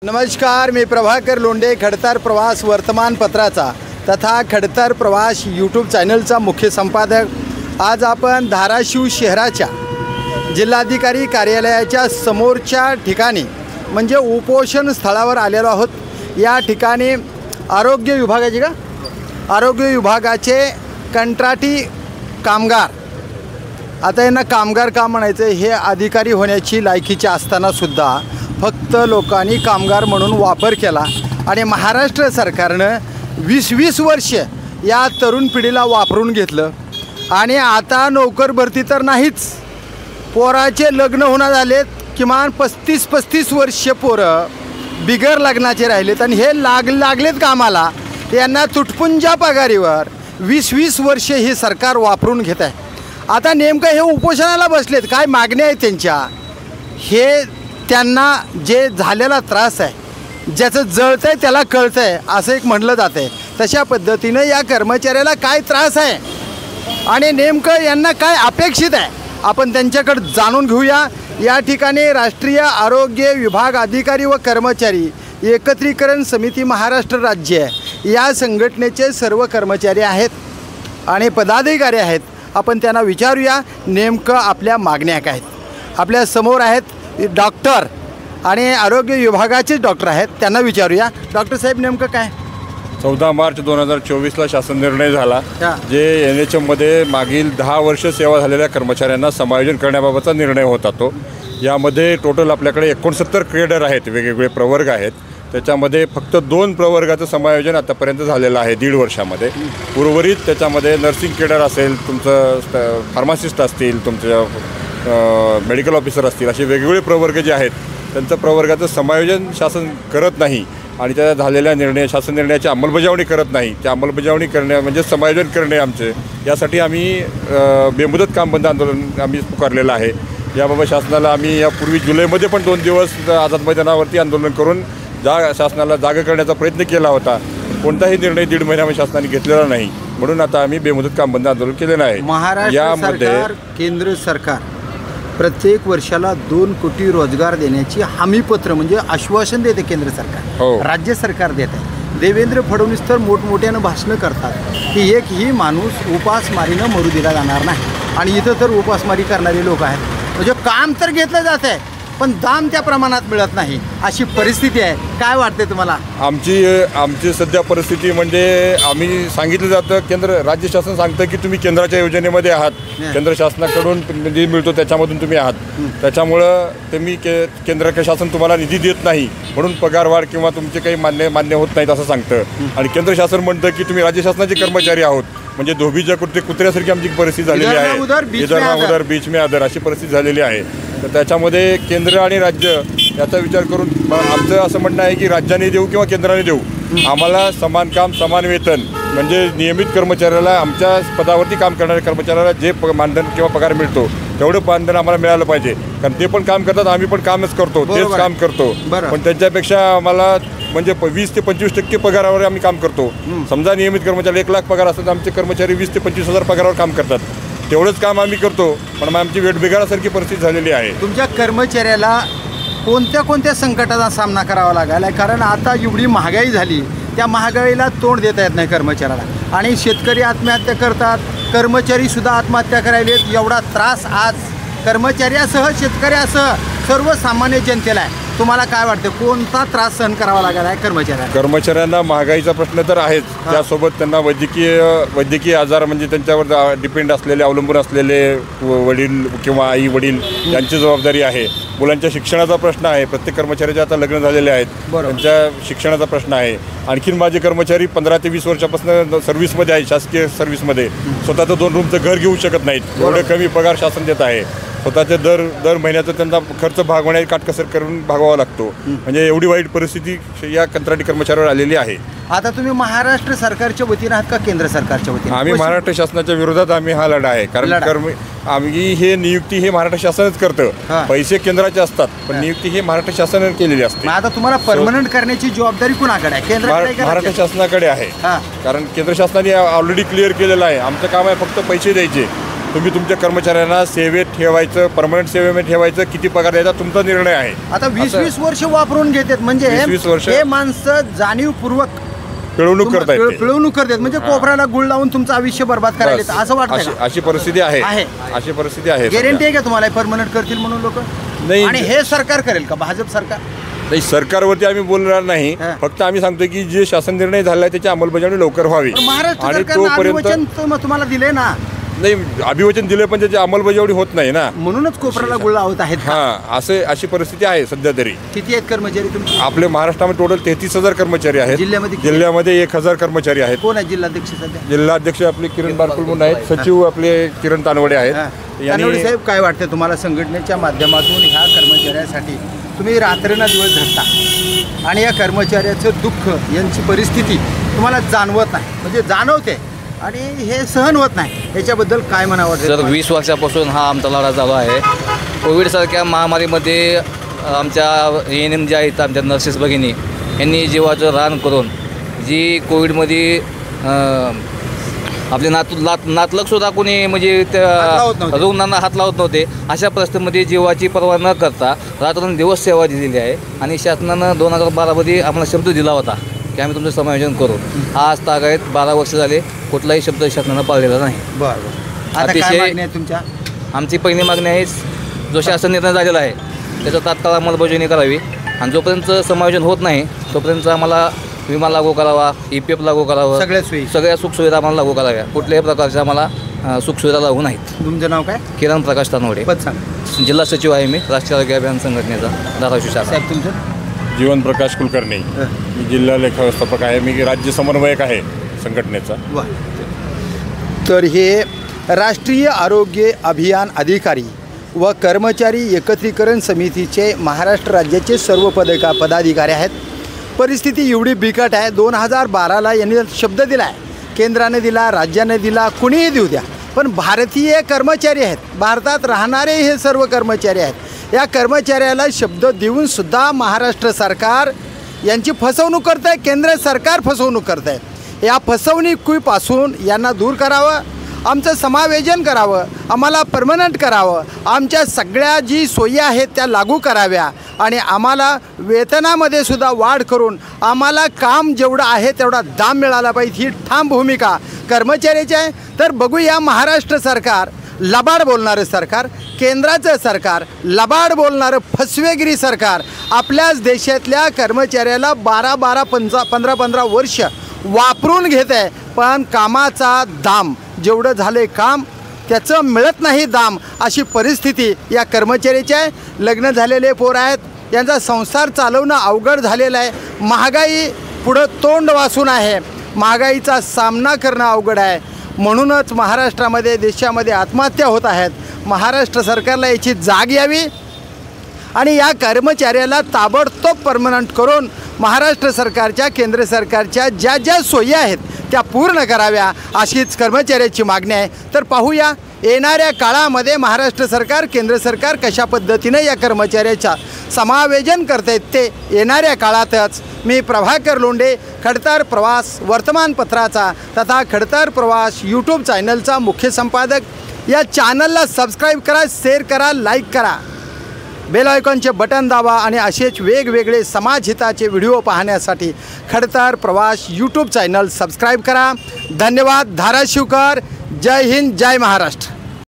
नमस्कार, मी प्रभाकर लोंढे, खडतर प्रवास वर्तमानपत्राचा तथा खडतर प्रवास यूट्यूब चॅनलचा मुख्य संपादक। आज आपण धाराशिव शहराच्या जिल्हाधिकारी कार्यालयाच्या समोरच्या ठिकाणी म्हणजे उपोषण स्थळावर आलेलो आहोत। या ठिकाणी आरोग्य विभागाचे कंत्राटी कामगार, आता यांना कामगार का म्हणायचं, हे अधिकारी होण्याची लायकीचे असताना सुद्धा फक्त लोकांनी कामगार म्हणून वापर केला आणि महाराष्ट्र सरकारनं 20-20 वर्ष या तरुण पिढीला वापरून घेतलं आणि आता नोकर भरती तर नाहीच, पोराचे लग्न होणार झालेत, किमान 35-35 वर्ष पोरं बिगर लग्नाचे राहिलेत आणि हे लागलेत कामाला, यांना तुटपुंजा पगारीवर 20-20 वर्ष हे सरकार वापरून घेत आहे। आता नेमकं हे उपोषणाला बसलेत, काय मागण्या आहेत त्यांच्या, हे त्यांना जे झालेला त्रास आहे, ज्याचं जळतं आहे त्याला कळतं आहे असं एक म्हटलं जातं आहे। तशा पद्धतीनं या कर्मचाऱ्याला काय त्रास आहे आणि नेमकं यांना काय अपेक्षित आहे आपण त्यांच्याकडे जाणून घेऊया। या ठिकाणी राष्ट्रीय आरोग्य विभाग अधिकारी व कर्मचारी एकत्रीकरण समिती महाराष्ट्र राज्य या संघटनेचे सर्व कर्मचारी आहेत आणि पदाधिकारी आहेत। आपण त्यांना विचारूया नेमकं आपल्या मागण्या काय आहेत। आपल्या समोर आहेत डॉक्टर आणि आरोग्य विभागाचे डॉक्टर आहेत, त्यांना विचारूया। डॉक्टर साहेब, नेमकं काय? 14 मार्च 2024ला शासन निर्णय झाला, जे NHMमध्ये मागील 10 वर्ष सेवा झालेल्या कर्मचाऱ्यांना समायोजन करण्याबाबतचा निर्णय होता। तो यामध्ये टोटल आपल्याकडे 69 केडर आहेत, वेगवेगळे प्रवर्ग आहेत। त्याच्यामध्ये फक्त 2 प्रवर्गाचं समायोजन आतापर्यंत झालेलं आहे 1.5 वर्षामध्ये। उर्वरित त्याच्यामध्ये नर्सिंग केडर असेल, तुमचं फार्मासिस्ट असतील, तुमचं मेडिकल ऑफिसर असतील, असे वेगवेगळे प्रवर्ग जे आहेत त्यांचं प्रवर्गाचं समायोजन शासन करत नाही आणि त्या झालेल्या शासन निर्णयाची अंमलबजावणी करत नाही। त्या अंमलबजावणी करणे म्हणजे समायोजन करणे आमचे, यासाठी आम्ही बेमुदत काम बंद आंदोलन आम्ही पुकारलेलं आहे। याबाबत शासनाला आम्ही यापूर्वी जुलैमध्ये पण 2 दिवस आझाद मैदानावरती आंदोलन करून शासनाला जागा करण्याचा प्रयत्न केला होता। कोणताही निर्णय 1.5 महिन्यामध्ये शासनाने घेतलेला नाही, म्हणून आता आम्ही बेमुदत काम बंद आंदोलन केलेलं आहे। महाराष्ट्र सरकार, केंद्र सरकार प्रत्येक वर्षाला 2 कोटी रोजगार देण्याची हमीपत्र म्हणजे आश्वासन देते केंद्र सरकार, राज्य सरकार देत आहे। देवेंद्र फडणवीस तर मोठमोठ्यानं भाषणं करतात की एकही माणूस उपासमारीनं मरू दिला जाणार नाही आणि इथं तर उपासमारी करणारे लोक आहेत। म्हणजे काम तर घेतलं जात आहे पण दाम त्या प्रमाणात मिळत नाही, अशी परिस्थिती आहे। काय वाटते तुम्हाला? आमची सध्या परिस्थिती म्हणजे आम्ही सांगितलं जातं, राज्य शासन सांगतं की तुम्ही केंद्राच्या योजनेमध्ये आहात, केंद्र शासनाकडून निधी मिळतो त्याच्यामधून तुम्ही आहात, त्याच्यामुळं तुम्ही केंद्र शासन तुम्हाला निधी देत नाही म्हणून पगारवाढ किंवा तुमचे काही मान्य होत नाहीत असं सांगतं। आणि केंद्र शासन म्हणतं की तुम्ही राज्य शासनाचे कर्मचारी आहोत, म्हणजे धोबीच्या कुत्र्यासारखी आमची परिस्थिती झालेली आहे, इधर बीच में अदर अशी परिस्थिती झालेली आहे। तर त्याच्यामध्ये केंद्र आणि राज्य याचा विचार करून आमचं असं म्हणणं आहे की राज्याने देऊ किंवा केंद्राने देऊ, आम्हाला समान काम समान वेतन म्हणजे नियमित कर्मचाऱ्याला, आमच्या पदावरती काम करणाऱ्या कर्मचाऱ्याला जे मानधन किंवा पगार मिळतो तेवढं मानधन आम्हाला मिळालं पाहिजे, कारण ते पण काम करतात, आम्ही पण कामच करतो, तेच काम करतो, पण त्यांच्यापेक्षा आम्हाला म्हणजे 20 ते 25% पगारावर आम्ही काम करतो। समजा नियमित कर्मचारी 1 लाख पगार असतात, आमचे कर्मचारी 20 ते 25 हजार पगारावर काम करतात, तेवढंच काम आम्ही करतो, पण आमची वेठबिगारासारखी परिस्थिती झालेली आहे। तुमच्या कर्मचाऱ्याला कोणत्या संकटाचा सामना करावा लागला, कारण आता एवढी महागाई झाली, त्या महागाईला तोंड देता येत नाही कर्मचाऱ्याला आणि शेतकरी आत्महत्या करतात, कर्मचारीसुद्धा आत्महत्या करायलेत। एवढा त्रास आज कर्मचाऱ्यासह शेतकऱ्यासह सर्वसामान्य जनतेला आहे। तुम्हाला काय वाटतं, कोणता त्रास सहन करावा लागला आहे कर्मचाऱ्यांना? महागाईचा प्रश्न तर आहेच, त्यासोबत त्यांना वैद्यकीय आजार म्हणजे त्यांच्यावर डिपेंड असलेले, अवलंबून असलेले वडील किंवा आई वडील यांची जबाबदारी आहे। मुलांच्या शिक्षणाचा प्रश्न आहे, प्रत्येक कर्मचाऱ्याचे आता लग्न झालेले आहेत, त्यांच्या शिक्षणाचा प्रश्न आहे। आणखीन माझे कर्मचारी 15 ते 20 वर्षापासून सर्व्हिसमध्ये आहे, शासकीय सर्व्हिसमध्ये, स्वतःचं 2 रूमचं घर घेऊ शकत नाहीत, एवढे कमी पगार शासन देत आहे। स्वतःचे दर महिन्याचा त्यांना खर्च भागवण्याची काटकसर करून भागवावा लागतो, म्हणजे एवढी वाईट परिस्थिती या कंत्राटी कर्मचाऱ्यावर आलेली आहे। आता तुम्ही महाराष्ट्र सरकारच्या वतीने आहात का केंद्र सरकारच्या वतीने? आम्ही महाराष्ट्र शासनाच्या विरोधात आम्ही हा लढा आहे, कारण आम्ही हे नियुक्ती हे महाराष्ट्र शासनच करतं, पैसे केंद्राचे असतात पण नियुक्ती हे महाराष्ट्र शासनाने केलेली असते। आता तुम्हाला परमनंट करण्याची जबाबदारी कुणाकडे आहे? महाराष्ट्र शासनाकडे आहे, कारण केंद्र शासनाने ऑलरेडी क्लिअर केलेलं आहे, आमचं काम आहे फक्त पैसे द्यायचे, तुम्ही तुमच्या कर्मचाऱ्यांना सेवेत ठेवायचं, परमनंट सेवेमध्ये ठेवायचं, किती पगार द्यायचा तुमचा निर्णय आहे. आता 20-20 वर्ष वापरून घेतात म्हणजे 20-20 वर्ष हे माणसं जाणीवपूर्वक पिळवणूक करतायत. पिळवणूक करतात म्हणजे कोपऱ्याला गुळ लावून तुमचं आयुष्य बर्बाद करायला असं वाटतं. अशी परिस्थिती आहे. अशी परिस्थिती आहे. गॅरंटी आहे का तुम्हाला परमनंट करतील म्हणून लोक? नाही. आणि हे सरकार करेल का, भाजप सरकार? नाही, सरकारवरती आम्ही बोलणार नाही. फक्त आम्ही सांगतो की जे शासन निर्णय झाला आहे त्याची अंमलबजावणी लवकर व्हावी. महाराष्ट्र आणि सरकारनं अभिवचन तुम्हाला दिले ना. नाही, अभिवचन दिले पण त्याची अंमलबजावणी होत नाही ना, म्हणूनच कोपऱ्याला गुळ लावत आहेत. अशी परिस्थिती आहे सध्या तरी. किती आहेत कर्मचारी तुमचे? आपल्या महाराष्ट्रामध्ये टोटल 33,000 कर्मचारी आहेत. जिल्ह्यामध्ये 1,000 कर्मचारी आहेत. कोण आहे जिल्हाध्यक्ष सध्या? जिल्हाध्यक्ष आपले किरण बारकुल म्हणून आहेत. सचिव आपले किरण तानवडे आहेत. तानवडे साहेब, काय वाटतं तुम्हाला संघटनेच्या माध्यमातून ह्या कर्मचाऱ्यासाठी तुम्ही रात्रना दिवस धरता आणि या कर्मचाऱ्याचं दुःख, यांची परिस्थिती तुम्हाला जाणवत नाही, म्हणजे जाणवते आणि हे सहन होत नाही, याच्याबद्दल काय म्हणावं? सर, 20 वर्षापासून हा आमचा लढा चालू आहे. कोविडसारख्या महामारीमध्ये आमच्या ANM ज्या आहेत, आमच्या नर्सेस भगिनी, यांनी जीवाचं रान करून जी कोविडमध्ये आपले नातलगसुद्धा कोणी म्हणजे त्या रुग्णांना हात लावत नव्हते, अशा परिस्थितीमध्ये जीवाची पर्वा न करता रात्रंदिवस सेवा दिलेली आहे. आणि शासनानं 2012मध्ये आम्हाला शब्द दिला होता की आम्ही तुमचं समायोजन करू. आज तागायत 12 वर्ष झाले, कुठलाही शब्द शासनानं पाळलेला नाही. बरं, अतिशय तुमच्या आमची पहिली मागणी आहे, जो शासन निर्णय झालेला आहे त्याचा तात्काळ अंमलबजावणी करावी. आणि जोपर्यंत समायोजन होत नाही तोपर्यंत आम्हाला विमा लागू करावा, EPF लागू करावं, सगळ्या सुखसुविधा आम्हाला लागू कराव्या. कुठल्याही प्रकारच्या आम्हाला सुखसुविधा लागू नाहीत. तुमचं नाव काय? किरण प्रकाश तानवडे, जिल्हा सचिव आहे मी, राष्ट्रीय आरोग्य अभियान संघटनेचा, धाराशिव शहर. साहेब तुमचं? जीवन प्रकाश कुलकर्णी, मी जिल्हा लेखा व्यवस्थापक आहे. मी राज्य समन्वयक आहे संघटनेचा. तर हे राष्ट्रीय आरोग्य अभियान अधिकारी व कर्मचारी एकत्रीकरण समितीचे महाराष्ट्र राज्याचे सर्व पदाधिकारी आहेत. परिस्थिती एवढी बिकट आहे. 2012ला यांनी शब्द दिला आहे, केंद्राने दिला, राज्याने दिला, कुणीही देऊ द्या, पण भारतीय कर्मचारी आहेत, भारतात राहणारे हे सर्व कर्मचारी आहेत. या कर्मचाऱ्याला शब्द देऊनसुद्धा महाराष्ट्र सरकार यांची फसवणूक करत आहे, केंद्र सरकार फसवणूक करत आहे. या फसवणुकीपासून यांना दूर करावं, आमचं समायोजन करावं, आम्हाला परमनंट करावं, आमच्या सगळ्या जी सोयी आहेत त्या लागू कराव्या आणि आम्हाला वेतनामध्ये सुद्धा वाढ करून आम्हाला काम जेवढं आहे तेवढा दाम मिळाला पाहिजे, ही ठाम भूमिका कर्मचाऱ्याची आहे. तर बघूया, महाराष्ट्र सरकार लबाड बोलणारं सरकार, केंद्राचं सरकार लबाड बोलणारं फसवेगिरी सरकार आपल्याच देशातल्या कर्मचाऱ्याला 12-15 वर्ष वापरून घेत आहे, पण कामाचा दाम, जेवढं झाले काम त्याचं मिळत नाही दाम, अशी परिस्थिती या कर्मचाऱ्याची आहे. लग्न झालेले पोर आहेत, यांचा संसार चालवणं अवघड झालेलं आहे. महागाई पुढं तोंड वासून आहे, महागाईचा सामना करणं अवघड आहे. म्हणूनच महाराष्ट्रामध्ये, देशामध्ये आत्महत्या होत आहेत. महाराष्ट्र सरकारला याची जाग यावी आणि या कर्मचाऱ्याला ताबडतोब परमनंट करून महाराष्ट्र सरकारच्या, केंद्र सरकारच्या ज्या ज्या सोयी आहेत त्या पूर्ण कराव्या, अशीच कर्मचाऱ्याची मागणी आहे. तर पाहूया येणाऱ्या काळामध्ये महाराष्ट्र सरकार, केंद्र सरकार कशा पद्धतीने या कर्मचाऱ्याचा समायोजन करतायत ते येणाऱ्या काळातच. मी प्रभाकर लोंढे, खडतर प्रवास वर्तमानपत्राचा तथा खडतर प्रवास यूट्यूब चॅनलचा मुख्य संपादक. या चॅनलला सबस्क्राईब करा, शेअर करा, लाईक करा, बेल आयकॉनचे बटन दाबा आणि असेच वेगवेगळे समाजहिताचे व्हिडिओ पाहण्यासाठी खडतर प्रवास यूट्यूब चॅनल सबस्क्राईब करा. धन्यवाद. धाराशिवकर. जय हिंद, जय महाराष्ट्र.